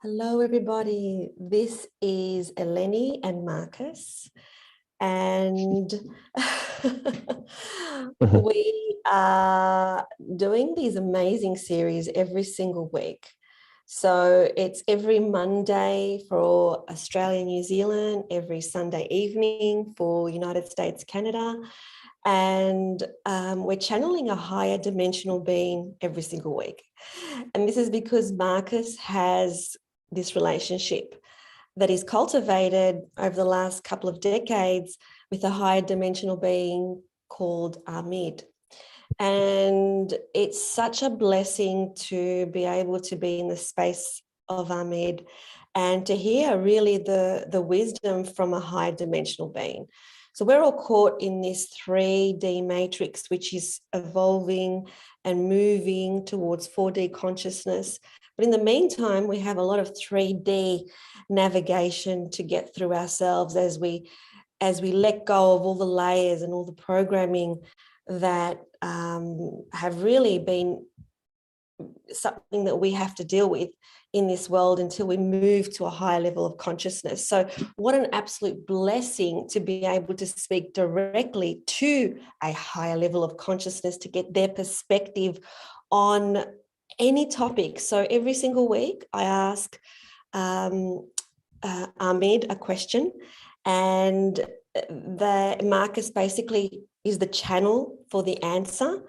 Hello, everybody. This is Eleni and Marcus, and we are doing these amazing series every single week. So it's every Monday for Australia, New Zealand, every Sunday evening for United States, Canada, and we're channeling a higher dimensional being every single week. And this is because Marcus has this relationship that is cultivated over the last couple of decades with a higher dimensional being called Ameed. And it's such a blessing to be able to be in the space of Ameed and to hear really the wisdom from a higher dimensional being. So we're all caught in this 3D matrix, which is evolving and moving towards 4D consciousness. But in the meantime, we have a lot of 3D navigation to get through ourselves as we let go of all the layers and all the programming that have really been something that we have to deal with in this world until we move to a higher level of consciousness. So what an absolute blessing to be able to speak directly to a higher level of consciousness to get their perspective on any topic. So every single week I ask Ameed a question, and the Marcus basically is the channel for the answer.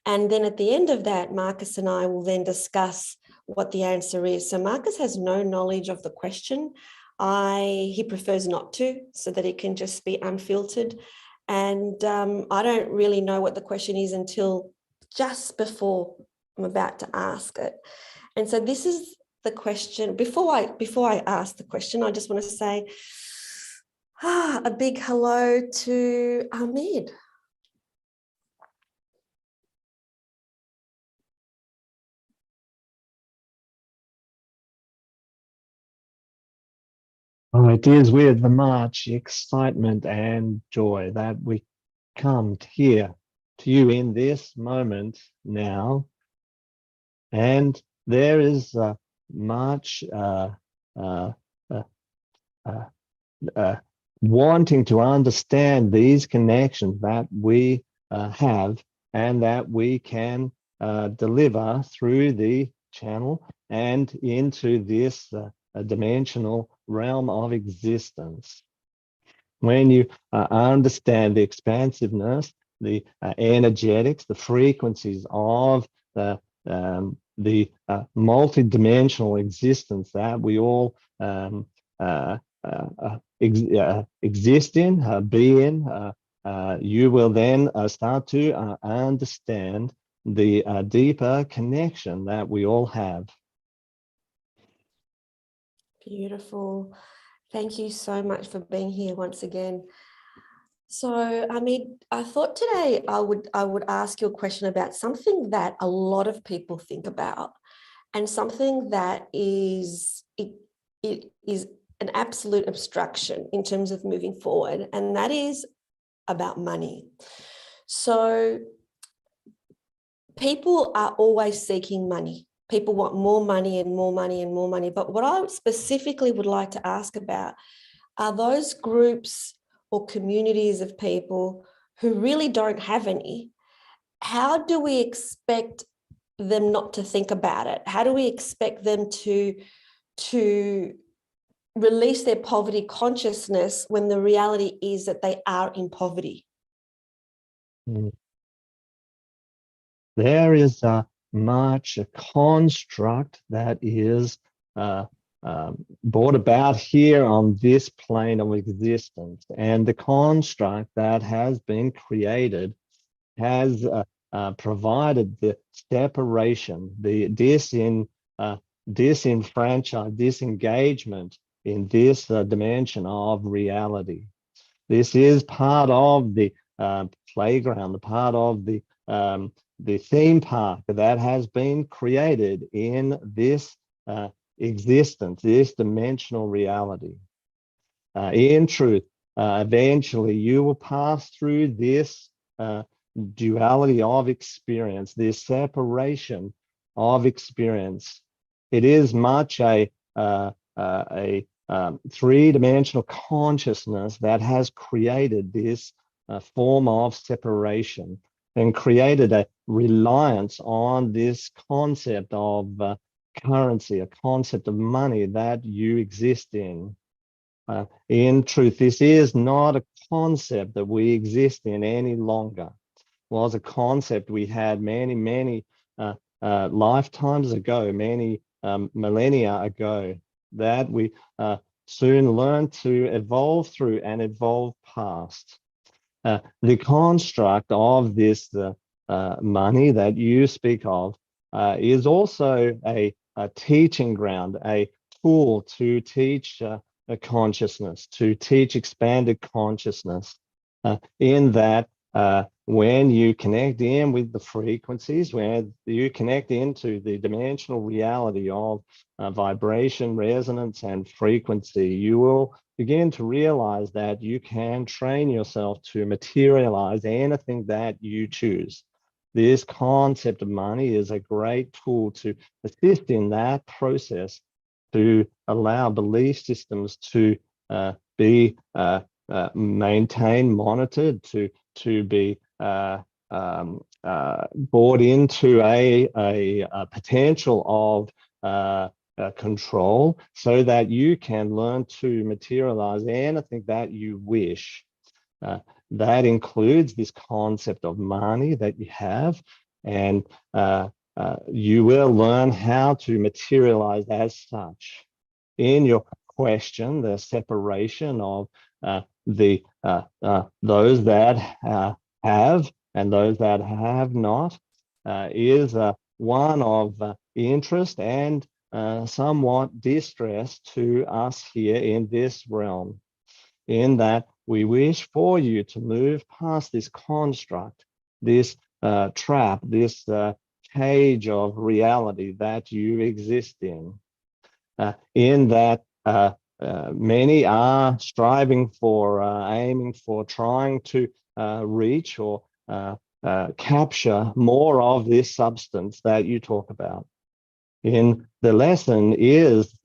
And then at the end of that, Marcus and I will then discuss what the answer is. So Marcus has no knowledge of the question. He prefers not to, so that it can just be unfiltered. And I don't really know what the question is until just before I'm about to ask it. And so this is the question. Before I ask the question, I just want to say a big hello to Ameed. Oh, it is with much excitement and joy that we come here to you in this moment now. And there is much wanting to understand these connections that we have and that we can deliver through the channel and into this dimensional realm of existence. When you understand the expansiveness, the energetics, the frequencies of the multi-dimensional existence that we all exist in, be in, you will then start to understand the deeper connection that we all have. Beautiful. Thank you so much for being here once again. So, I thought today I would ask you a question about something that a lot of people think about, and something that is an absolute obstruction in terms of moving forward, and that is about money. So people are always seeking money. People want more money and more money and more money. But what I specifically would like to ask about are those groups or communities of people who really don't have any. How do we expect them not to think about it? How do we expect them to release their poverty consciousness when the reality is that they are in poverty? There is much a construct that is brought about here on this plane of existence, and the construct that has been created has provided the separation, the disenfranchised, disengagement in this dimension of reality. This is part of the playground, the part of the theme park that has been created in this existence, this dimensional reality. In truth, eventually you will pass through this duality of experience, this separation of experience. It is much a a three-dimensional consciousness that has created this form of separation and created a reliance on this concept of currency, a concept of money that you exist in. In truth, this is not a concept that we exist in any longer. It was a concept we had many lifetimes ago, many millennia ago, that we soon learned to evolve through and evolve past. The construct of this money that you speak of is also a teaching ground, a tool to teach a consciousness, to teach expanded consciousness, in that when you connect in with the frequencies, when you connect into the dimensional reality of vibration, resonance, and frequency, you will begin to realize that you can train yourself to materialize anything that you choose. This concept of money is a great tool to assist in that process, to allow belief systems to be maintained, monitored, to be brought into a potential of control, so that you can learn to materialize anything that you wish. That includes this concept of money that you have, and you will learn how to materialize as such. In your question, the separation of those that have and those that have not is one of interest and somewhat distress to us here in this realm, in that we wish for you to move past this construct, this trap, this cage of reality that you exist in that many are striving for, aiming for, trying to reach or capture more of this substance that you talk about. In the lesson is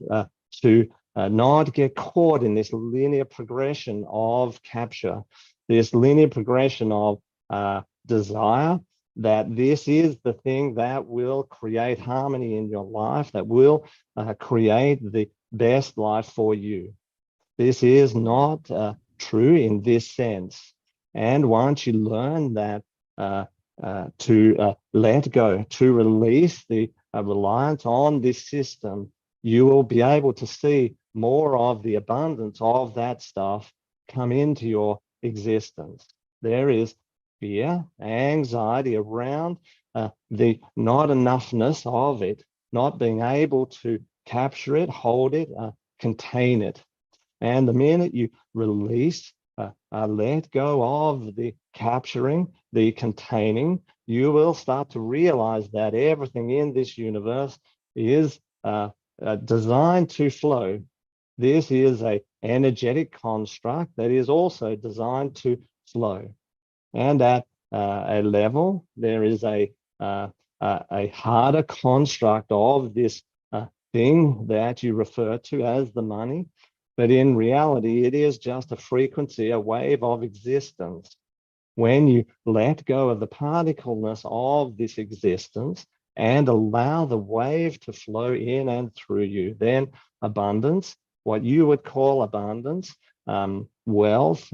to not get caught in this linear progression of capture, this linear progression of desire, that this is the thing that will create harmony in your life, that will create the best life for you. This is not true in this sense. And once you learn that, to let go, to release the reliance on this system, you will be able to see more of the abundance of that stuff come into your existence. There is fear, anxiety around the not enoughness of it, not being able to capture it, hold it, contain it. And the minute you release, let go of the capturing, the containing, you will start to realize that everything in this universe is designed to flow. This is an energetic construct that is also designed to flow. And at a level, there is a harder construct of this thing that you refer to as the money. But in reality, it is just a frequency, a wave of existence. When you let go of the particleness of this existence and allow the wave to flow in and through you, then abundance, what you would call abundance, wealth,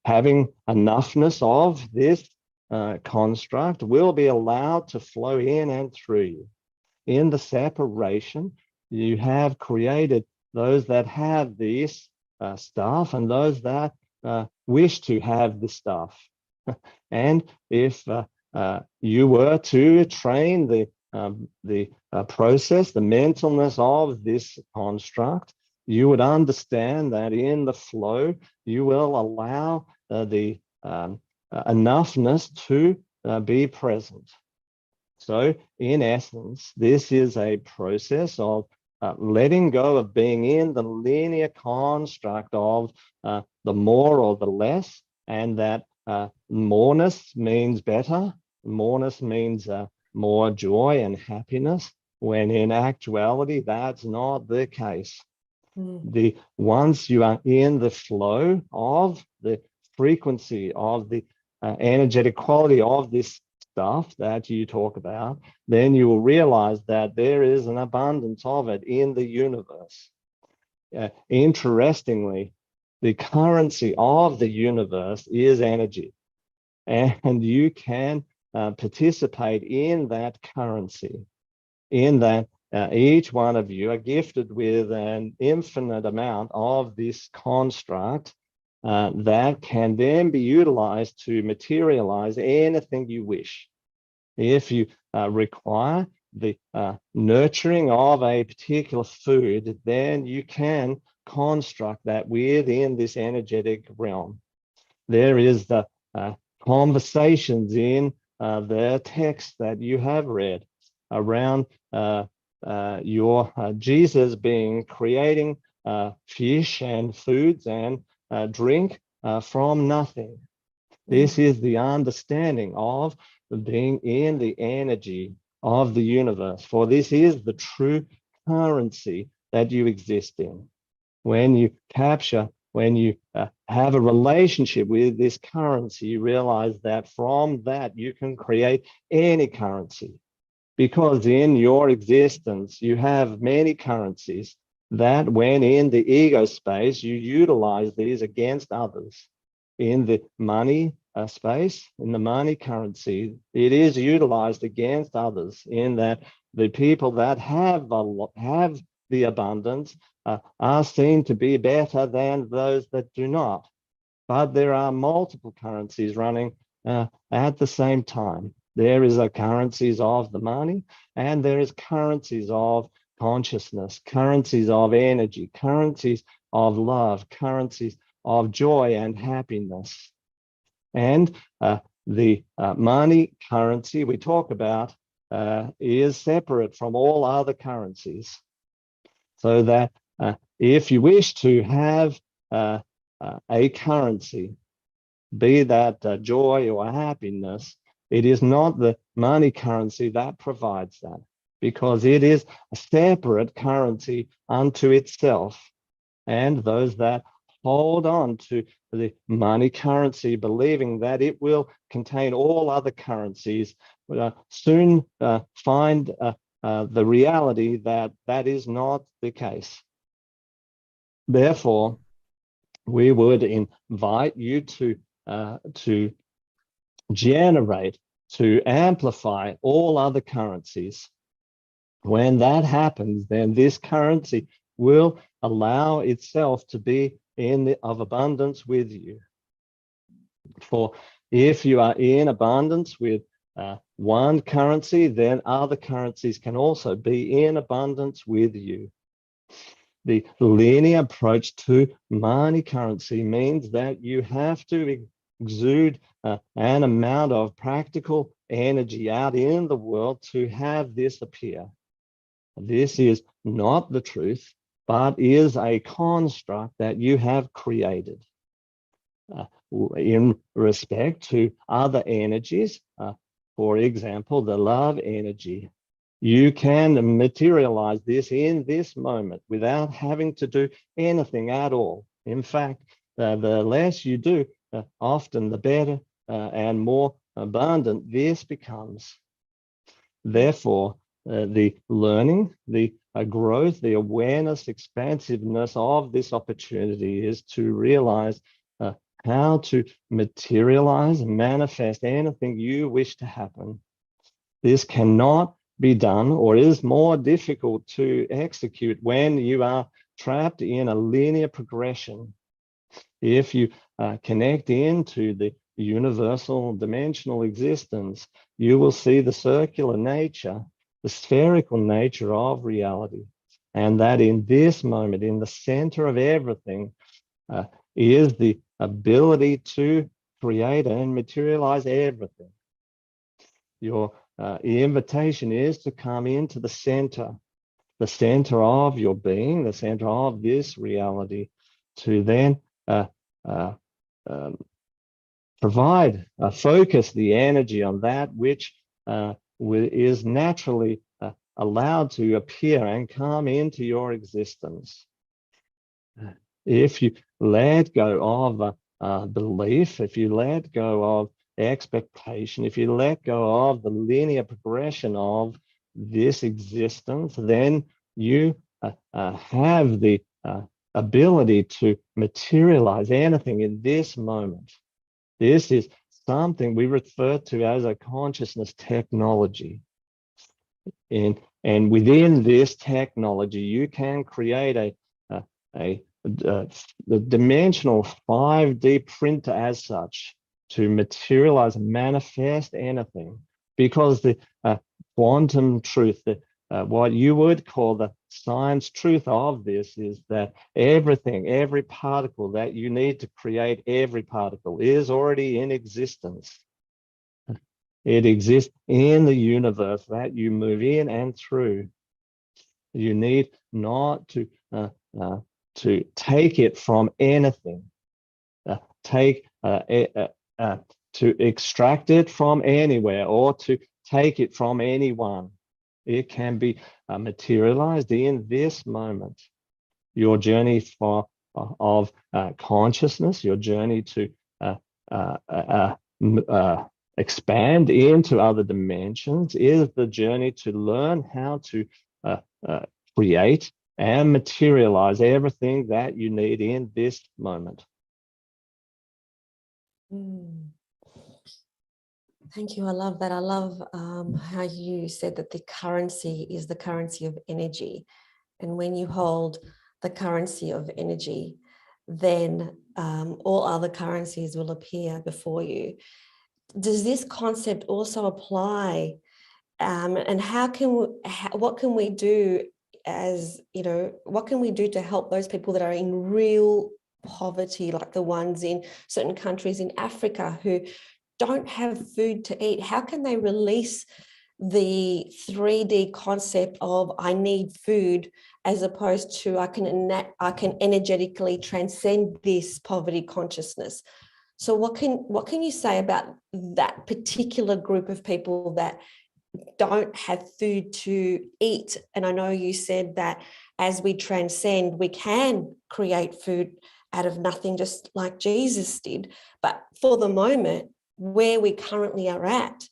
having enoughness of this construct will be allowed to flow in and through you. In the separation, you have created those that have this stuff and those that wish to have the stuff. And if you were to train the process, the mentalness of this construct, you would understand that in the flow, you will allow the enoughness to be present. So in essence, this is a process of letting go of being in the linear construct of the more or the less, and that moreness means better, moreness means more joy and happiness, when in actuality, that's not the case. Mm. Once you are in the flow of the frequency of the energetic quality of this stuff that you talk about, then you will realize that there is an abundance of it in the universe. Interestingly, the currency of the universe is energy, and you can participate in that currency, in that each one of you are gifted with an infinite amount of this construct that can then be utilized to materialize anything you wish. If you require the nurturing of a particular food, then you can construct that within this energetic realm. There is the conversations in the text that you have read around your Jesus being creating fish and foods and drink from nothing. This is the understanding of being in the energy of the universe, for this is the true currency that you exist in. When you capture, when you have a relationship with this currency, you realize that from that you can create any currency, because in your existence you have many currencies that when in the ego space you utilize these against others. In the money space, in the money currency, it is utilized against others, in that the people that have the abundance are seen to be better than those that do not. But there are multiple currencies running at the same time. There is a currencies of the money, and there is currencies of consciousness, currencies of energy, currencies of love, currencies of joy and happiness. And the money currency we talk about is separate from all other currencies. So that if you wish to have a currency, be that joy or happiness, it is not the money currency that provides that, because it is a separate currency unto itself. And those that hold on to the money currency, believing that it will contain all other currencies, soon find the reality that that is not the case. Therefore, we would invite you to generate, to amplify all other currencies. When that happens, then this currency will allow itself to be of abundance with you. For if you are in abundance with one currency, then other currencies can also be in abundance with you. The linear approach to money currency means that you have to exude an amount of practical energy out in the world to have this appear. This is not the truth, but is a construct that you have created. In respect to other energies, for example, the love energy, you can materialize this in this moment without having to do anything at all. In fact, the less you do, often the better and more abundant this becomes. Therefore, the learning, the growth, the awareness, expansiveness of this opportunity is to realize how to materialize and manifest anything you wish to happen. This cannot be done, or is more difficult to execute, when you are trapped in a linear progression. If you connect into the universal dimensional existence, you will see the circular nature, the spherical nature of reality, and that in this moment, in the center of everything, is the ability to create and materialize everything. Your invitation is to come into the center of your being, the center of this reality, to then provide, focus the energy on that which is naturally allowed to appear and come into your existence. If you let go of belief, if you let go of expectation, if you let go of the linear progression of this existence, then you have the ability to materialize anything in this moment. This is something we refer to as a consciousness technology. And within this technology, you can create the dimensional 5D printer as such to materialize and manifest anything, because the quantum truth, what you would call the science truth of this, is that everything, every particle that you need to create every particle is already in existence. It exists in the universe that you move in and through. You need not to take it from anything, to extract it from anywhere, or to take it from anyone. It can be materialized in this moment. Your journey of consciousness, your journey to expand into other dimensions, is the journey to learn how to create and materialize everything that you need in this moment. Thank you. I love that. I love how you said that the currency is the currency of energy. And when you hold the currency of energy, then all other currencies will appear before you. Does this concept also apply? And what can we do as, what can we do to help those people that are in real poverty, like the ones in certain countries in Africa who don't have food to eat? How can they release the 3D concept of I need food, as opposed to I can energetically transcend this poverty consciousness? So what can you say about that particular group of people that don't have food to eat? And I know you said that as we transcend, we can create food out of nothing, just like Jesus did. But for the moment, where we currently are at,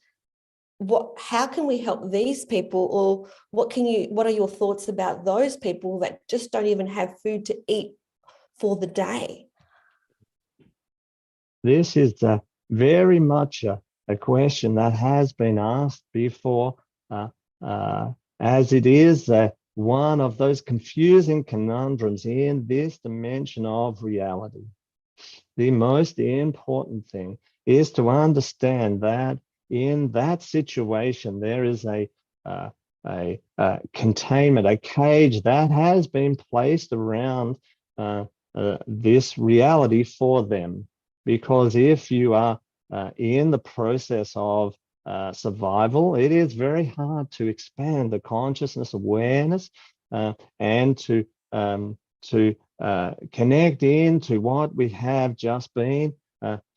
how can we help these people? Or what are your thoughts about those people that just don't even have food to eat for the day? This is very much a question that has been asked before, as it is one of those confusing conundrums in this dimension of reality. The most important thing is to understand that in that situation, there is a containment, a cage that has been placed around this reality for them. Because if you are in the process of survival, it is very hard to expand the consciousness awareness and to connect into what we have just been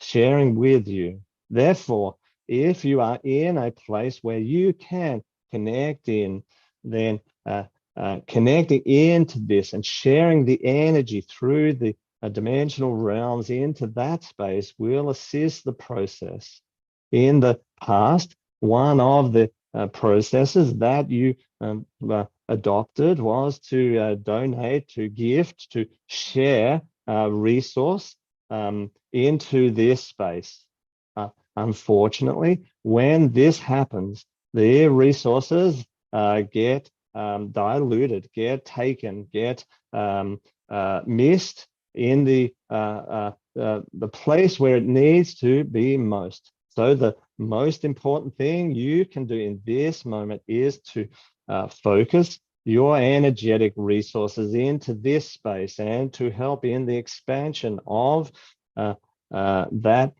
sharing with you. Therefore, if you are in a place where you can connect in, then connecting into this and sharing the energy through the dimensional realms into that space will assist the process. In the past, one of the processes that you adopted was to donate, to gift, to share resource into this space. Unfortunately, when this happens, the resources get diluted, get taken, get missed in the place where it needs to be most. So the most important thing you can do in this moment is to focus your energetic resources into this space and to help in the expansion of that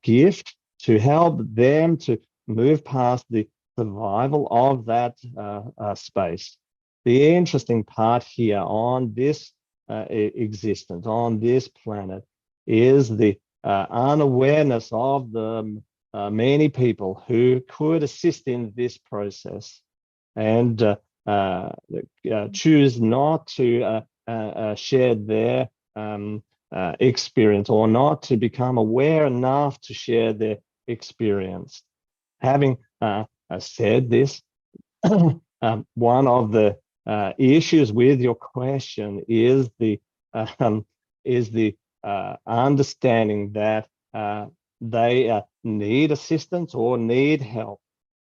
gift, to help them to move past the survival of that space. The interesting part here on this existence, on this planet, is the unawareness of the many people who could assist in this process and choose not to share their experience, or not to become aware enough to share their experience. Having said this, one of the issues with your question is the understanding that they need assistance or need help.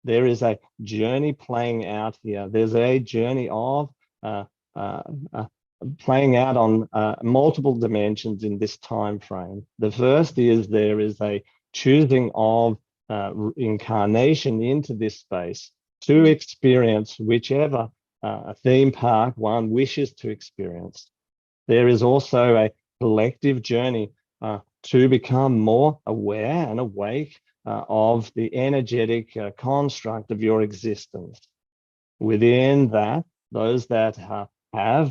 There is a journey playing out here. There's a journey of playing out on multiple dimensions in this time frame. The first is there is a choosing of incarnation into this space to experience whichever theme park one wishes to experience. There is also a collective journey to become more aware and awake of the energetic construct of your existence. Within that, those that have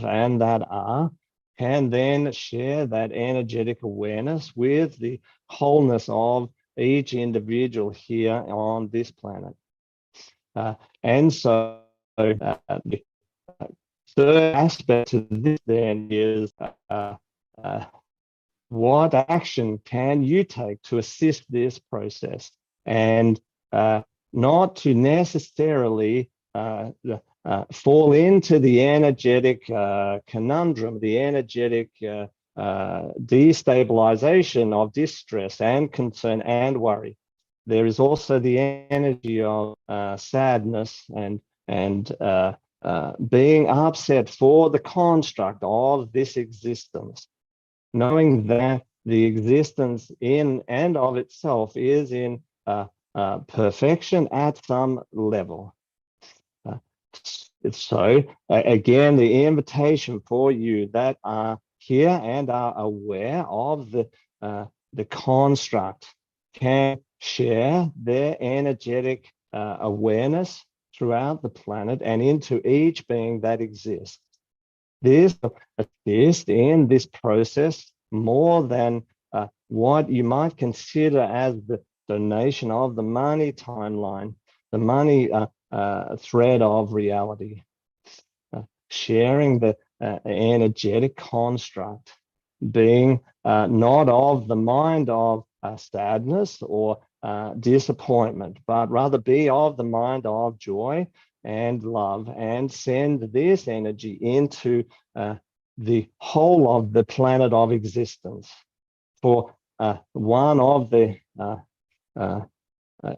and that are can then share that energetic awareness with the wholeness of each individual here on this planet. And so the third aspect of this then is what action can you take to assist this process, and not to necessarily fall into the energetic conundrum, the energetic destabilization of distress and concern and worry. There is also the energy of sadness and being upset for the construct of this existence, knowing that the existence in and of itself is in perfection at some level. So again, the invitation for you that are here and are aware of the construct can share their energetic awareness throughout the planet and into each being that exists. This assists in this process more than what you might consider as the donation of the money timeline, the money thread of reality. Sharing the energetic construct, being not of the mind of sadness or disappointment, but rather be of the mind of joy and love, and send this energy into the whole of the planet of existence. For one of the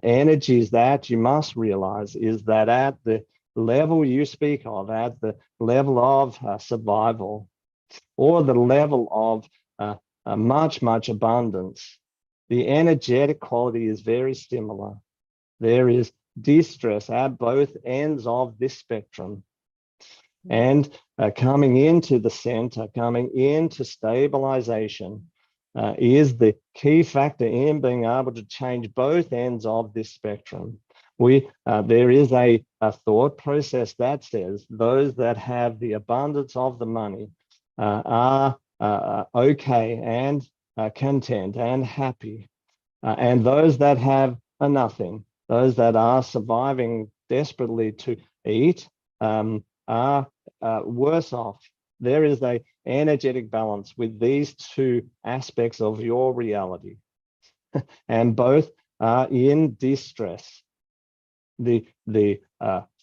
energies that you must realize is that at the level you speak of, at the level of survival, or the level of much abundance, the energetic quality is very similar. There is distress at both ends of this spectrum. And coming into the center, coming into stabilization, is the key factor in being able to change both ends of this spectrum. There is a thought process that says those that have the abundance of the money are okay and content and happy, and those that have nothing, those that are surviving desperately to eat, are worse off. There is a energetic balance with these two aspects of your reality, and both are in distress. The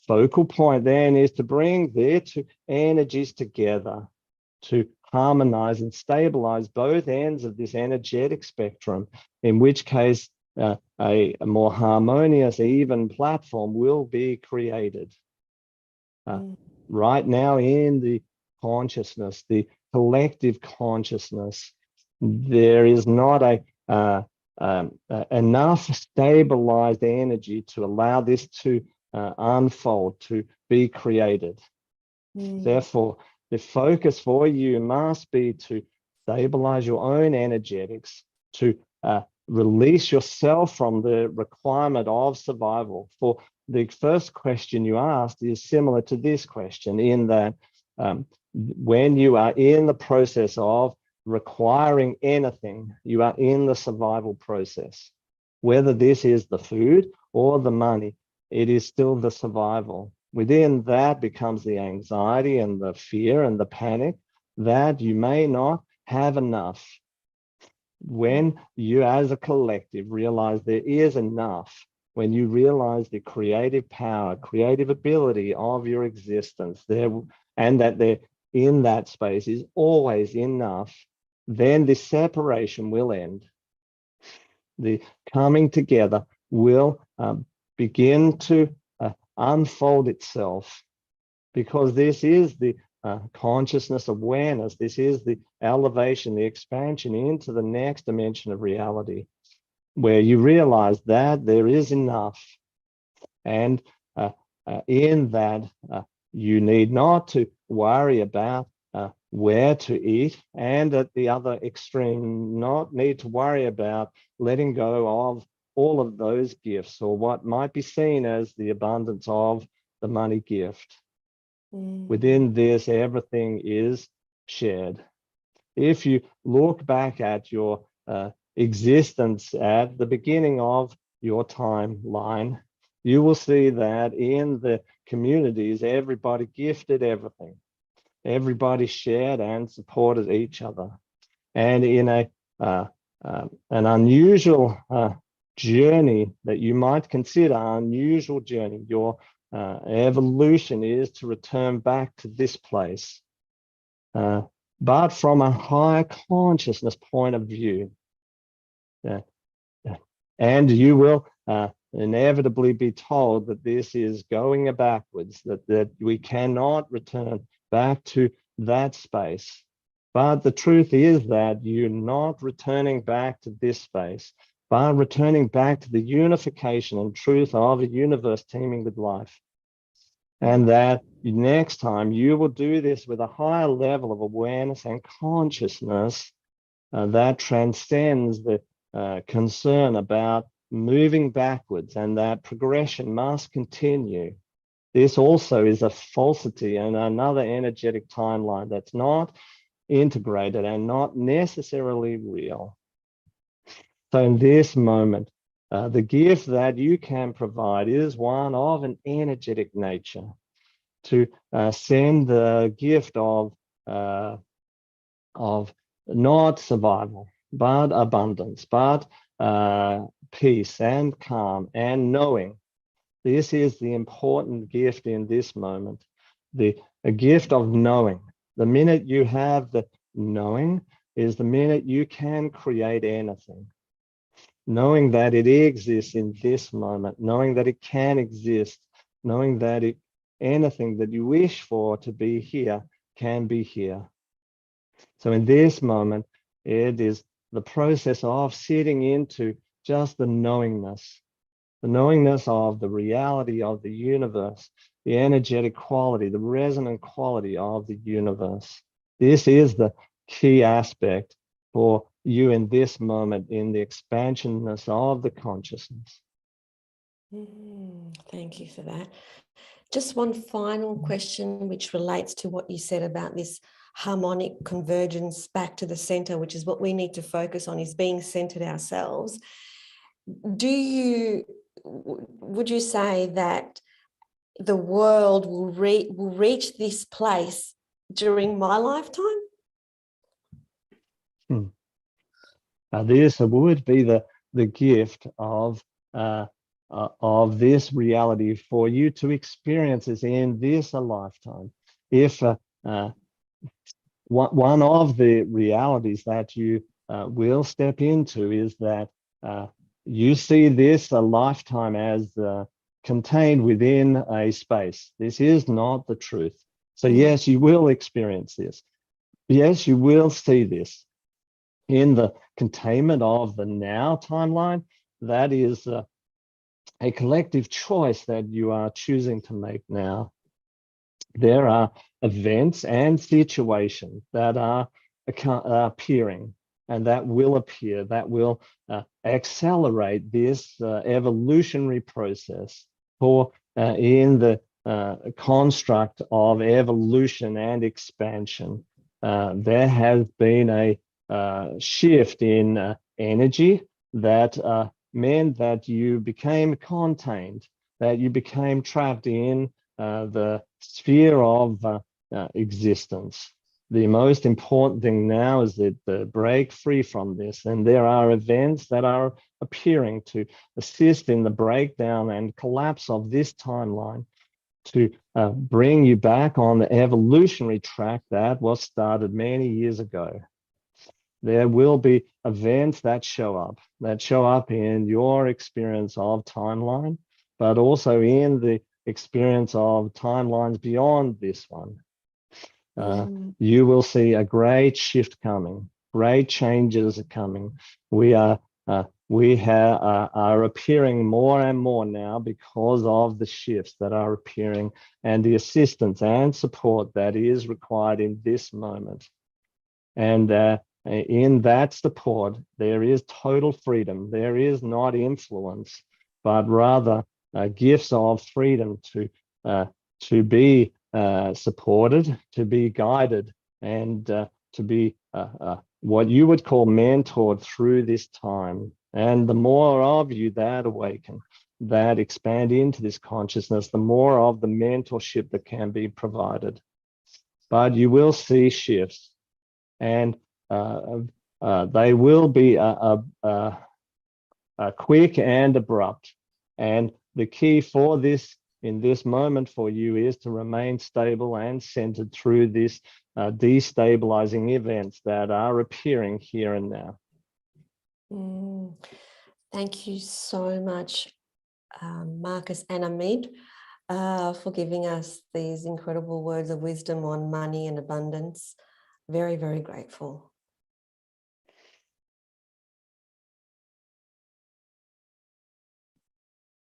focal point then is to bring their two energies together to harmonize and stabilize both ends of this energetic spectrum, in which case a more harmonious, even platform will be created. Right now in the consciousness, the collective consciousness, there is not enough stabilized energy to allow this to unfold, to be created. Therefore, the focus for you must be to stabilize your own energetics, to release yourself from the requirement of survival. For the first question you asked is similar to this question, in that when you are in the process of requiring anything, you are in the survival process. whether this is the food or the money, it is still the survival. Within that becomes the anxiety and the fear and the panic that you may not have enough. When you as a collective realize there is enough, when you realize the creative power, creative ability of your existence there, and that there in that space is always enough, then the separation will end. The coming together will begin to unfold itself, because this is the consciousness awareness. This is the elevation, the expansion into the next dimension of reality, where you realize that there is enough. And in that, you need not to worry about where to eat, and at the other extreme, not need to worry about letting go of all of those gifts, or what might be seen as the abundance of the money gift. Within this, everything is shared. If you look back at your existence at the beginning of your timeline, you will see that in the communities, everybody gifted everything. Everybody shared and supported each other. And in an unusual journey that you might consider unusual journey, your evolution is to return back to this place, but from a higher consciousness point of view. And you will inevitably be told that this is going backwards, that we cannot return back to that space. But the truth is that you're not returning back to this space, but returning back to the unification and truth of a universe teeming with life. And that next time you will do this with a higher level of awareness and consciousness that transcends the concern about moving backwards, and that progression must continue. This also is a falsity and another energetic timeline that's not integrated and not necessarily real. So in this moment, the gift that you can provide is one of an energetic nature, to send the gift of not survival, but abundance, but peace and calm and knowing. This is the important gift in this moment, a gift of knowing. The minute you have the knowing is the minute you can create anything. Knowing that it exists in this moment, knowing that it can exist, knowing that anything that you wish for to be here can be here. So in this moment, it is the process of sitting into just the knowingness of the reality of the universe, the energetic quality, the resonant quality of the universe. This is the key aspect for you in this moment, in the expansionness of the consciousness. Thank you for that. Just one final question, which relates to what you said about this harmonic convergence back to the center, which is what we need to focus on, is being centered ourselves. Would you say that the world will reach this place during my lifetime? This would be the gift of this reality for you to experience is in this lifetime. If one of the realities that you will step into is that you see this lifetime as contained within a space. This is not the truth. So yes, you will experience this. Yes, you will see this in the containment of the now timeline. That is a collective choice that you are choosing to make now. There are events and situations that are appearing and that will appear, that will accelerate this evolutionary process for in the construct of evolution and expansion. There has been a shift in energy that meant that you became contained, that you became trapped in the sphere of existence. The most important thing now is that to break free from this, and there are events that are appearing to assist in the breakdown and collapse of this timeline, to bring you back on the evolutionary track that was started many years ago. There will be events that show up in your experience of timeline, but also in the experience of timelines beyond this one. You will see a great shift coming, great changes are coming. We are appearing more and more now because of the shifts that are appearing and the assistance and support that is required in this moment. And in that support, there is total freedom. There is not influence, but rather gifts of freedom to be supported, to be guided, and to be what you would call mentored through this time. And the more of you that awaken, that expand into this consciousness, the more of the mentorship that can be provided. But you will see shifts, and they will be quick and abrupt. And the key for this in this moment for you is to remain stable and centered through this destabilizing events that are appearing here and now. Thank you so much, Marcus and Ameed, for giving us these incredible words of wisdom on money and abundance. Very, very grateful.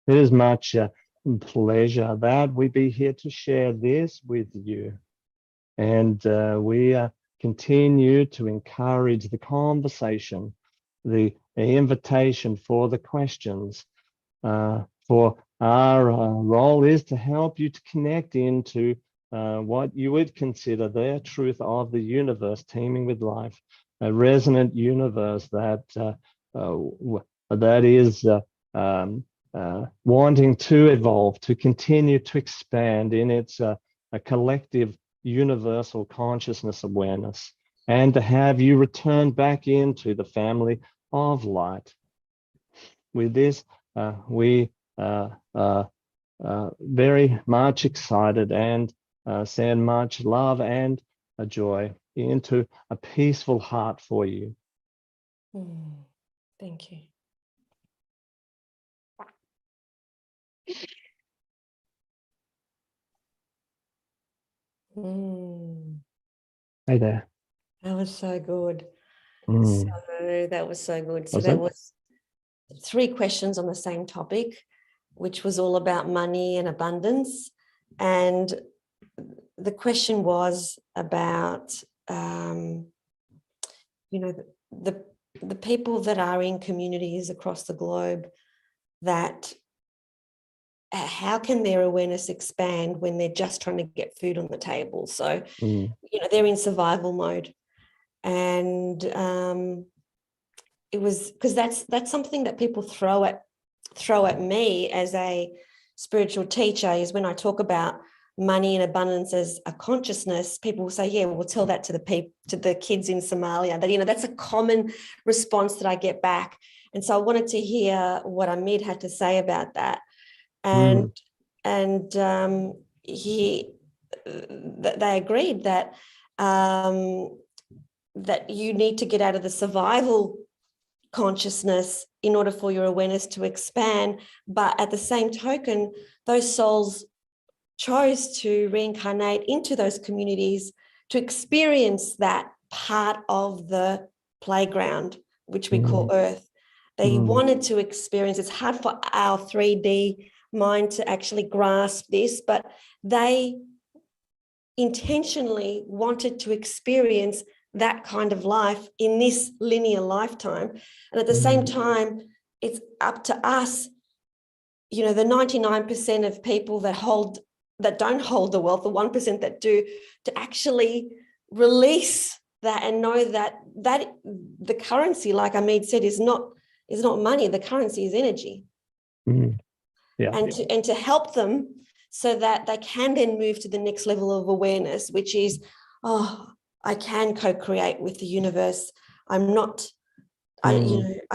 It is much pleasure that we be here to share this with you. And we continue to encourage the conversation, the invitation for the questions. For our role is to help you to connect into what you would consider the truth of the universe teeming with life, a resonant universe that is wanting to evolve, to continue to expand in its a collective universal consciousness awareness, and to have you return back into the family of light. With this, we very much excited and send much love and joy into a peaceful heart for you. Thank you. Hey there. That was so good. So that was so good. So that was 3 questions on the same topic, which was all about money and abundance. And the question was about, you know, the people that are in communities across the globe, that how can their awareness expand when they're just trying to get food on the table? So, you know, they're in survival mode. And it was because that's something that people throw at me as a spiritual teacher, is when I talk about money and abundance as a consciousness, people will say, yeah, we'll tell that to the kids in Somalia. That, you know, that's a common response that I get back. And so I wanted to hear what Ameed had to say about that. And they agreed that that you need to get out of the survival consciousness in order for your awareness to expand. But at the same token, those souls chose to reincarnate into those communities to experience that part of the playground, which we call Earth. They wanted to experience. It's hard for our 3D mind to actually grasp this, but they intentionally wanted to experience that kind of life in this linear lifetime. And at the same time, it's up to us, you know, the 99% of people that don't hold the wealth, the 1% that do, to actually release that and know that the currency, like Ameed said, is not is not money. The currency is energy. Yeah. And to help them so that they can then move to the next level of awareness, which is, oh, I can co-create with the universe. I'm not, I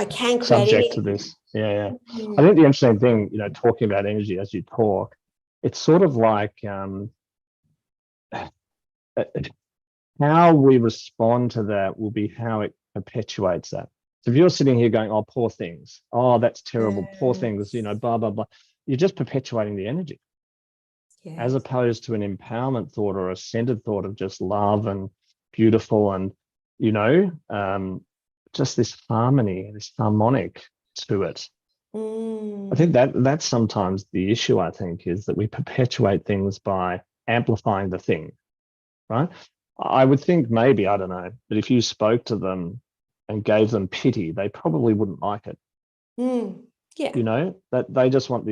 can create subject to anything. this. Yeah. I think the interesting thing, talking about energy as you talk, it's sort of like how we respond to that will be how it perpetuates that. So if you're sitting here going, oh, poor things, oh, that's terrible, poor things, blah, blah, blah, you're just perpetuating the energy. As opposed to an empowerment thought or a centered thought of just love and beautiful and, just this harmony, this harmonic to it. I think that's sometimes the issue, I think, is that we perpetuate things by amplifying the thing, right? I would think maybe, I don't know, but if you spoke to them and gave them pity, they probably wouldn't like it. That they just want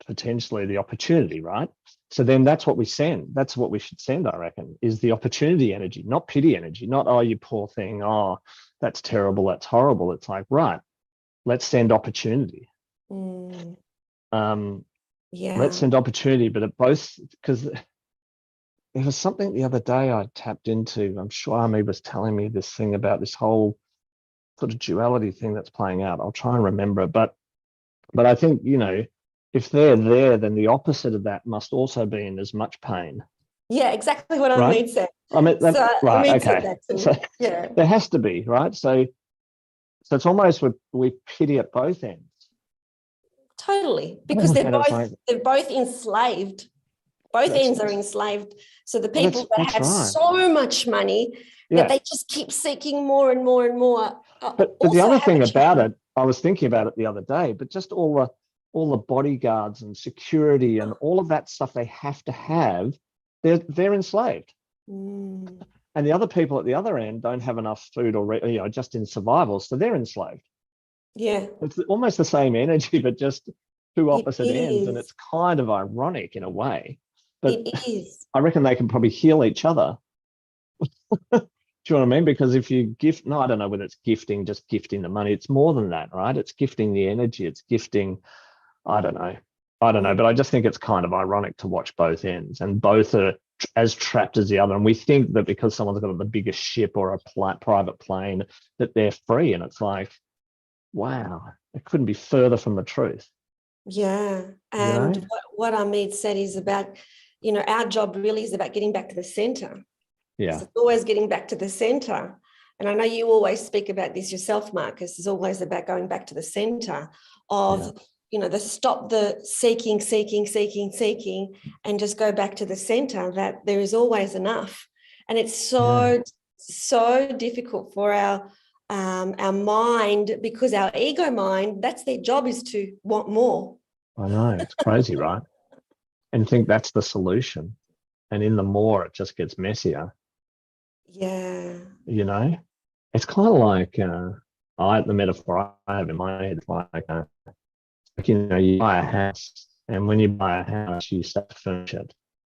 potentially the opportunity, right? So then that's what we send. That's what we should send, I reckon, is the opportunity energy, not pity energy, not, oh, you poor thing, oh, that's terrible, that's horrible. It's like, right, let's send opportunity. Let's send opportunity, but at both, because there was something the other day I tapped into. I'm sure Ameed was telling me this thing about this whole sort of duality thing that's playing out. I'll try and remember it, but I think, if they're there, then the opposite of that must also be in as much pain. Yeah, exactly what Ameed said. I mean, right, okay. Said that so there has to be, right? So it's almost we pity at both ends. Totally, because they're both enslaved. Both ends are enslaved. So the people that have so much money that they just keep seeking more and more and more. But the other thing about it, I was thinking about it the other day, but just all the bodyguards and security and all of that stuff they have to have, they're enslaved. And the other people at the other end don't have enough food or just in survival, so they're enslaved. Yeah, it's almost the same energy, but just two opposite ends, and it's kind of ironic in a way. But it is. I reckon they can probably heal each other. Do you know what I mean? Because if you gift, I don't know whether it's just gifting the money. It's more than that, right? It's gifting the energy. It's gifting, I don't know, but I just think it's kind of ironic to watch both ends, and both are as trapped as the other. And we think that because someone's got the biggest ship or a private plane, that they're free. And it's like, wow, it couldn't be further from the truth. Yeah. And what Ameed said is about, our job really is about getting back to the center. Yeah. So it's always getting back to the center. And I know you always speak about this yourself, Marcus. It's always about going back to the center of, stop the seeking, and just go back to the center, that there is always enough. And it's so difficult for our mind, because our ego mind, that's their job, is to want more. I know, it's crazy, right? And think that's the solution. And in the more, it just gets messier. Yeah. It's kind of like the metaphor I have in my head, you buy a house, and when you buy a house, you start to furnish it.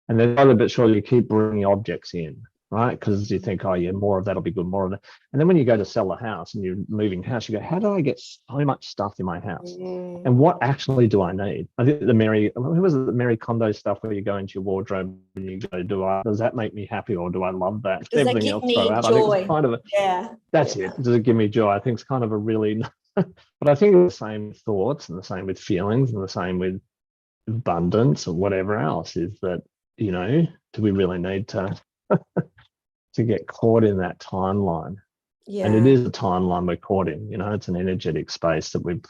And then slowly but surely you keep bringing objects in, right? Because you think, oh yeah, more of that'll be good, more of that. And then when you go to sell a house and you're moving house, you go, how do I get so much stuff in my house? And what actually do I need? I think the Mary Kondo stuff where you go into your wardrobe and you go, does that make me happy, or do I love that? Does everything that give else me out. joy? I think it's kind of that's it. Does it give me joy? I think it's kind of a really but I think it's the same with thoughts, and the same with feelings, and the same with abundance or whatever else, is that, do we really need to get caught in that timeline? Yeah. And it is a timeline we're caught in. It's an energetic space that we've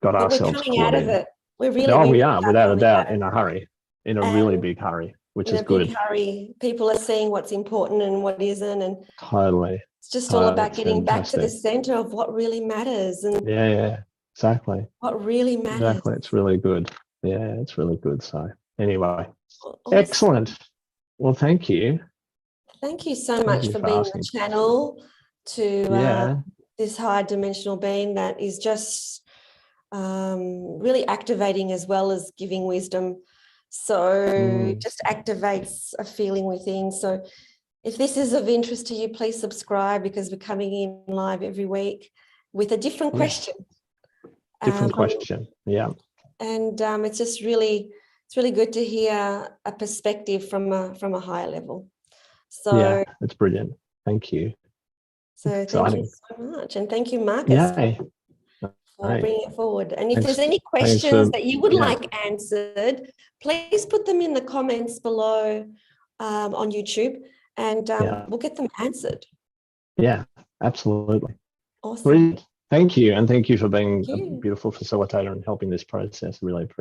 got ourselves caught out in. Of it. We're really, we are, without a doubt, in a hurry, in a really big hurry, which is good. Big hurry. People are seeing what's important and what isn't, and totally. It's just all about getting back to the center of what really matters. And exactly. What really matters. Exactly. It's really good. Yeah, it's really good. So anyway, excellent. Well, thank you. Thank you so much for being on the channel to this high dimensional being that is just really activating as well as giving wisdom. So just activates a feeling within. So if this is of interest to you, please subscribe, because we're coming in live every week. with a different Yeah. question. Different question. Yeah. And it's just really, it's really good to hear a perspective from a higher level. So Yeah, it's brilliant. Thank you. So Exciting. thank you so much. And thank you, Marcus, Yay. for bringing it forward. And if there's any Thanks questions for, that you would yeah. like answered, please put them in the comments below on YouTube, and Yeah. we'll get them answered. Yeah, absolutely. Awesome. Brilliant. Thank you. And thank you for being Thank a you. beautiful facilitator and helping this process. Really appreciate it.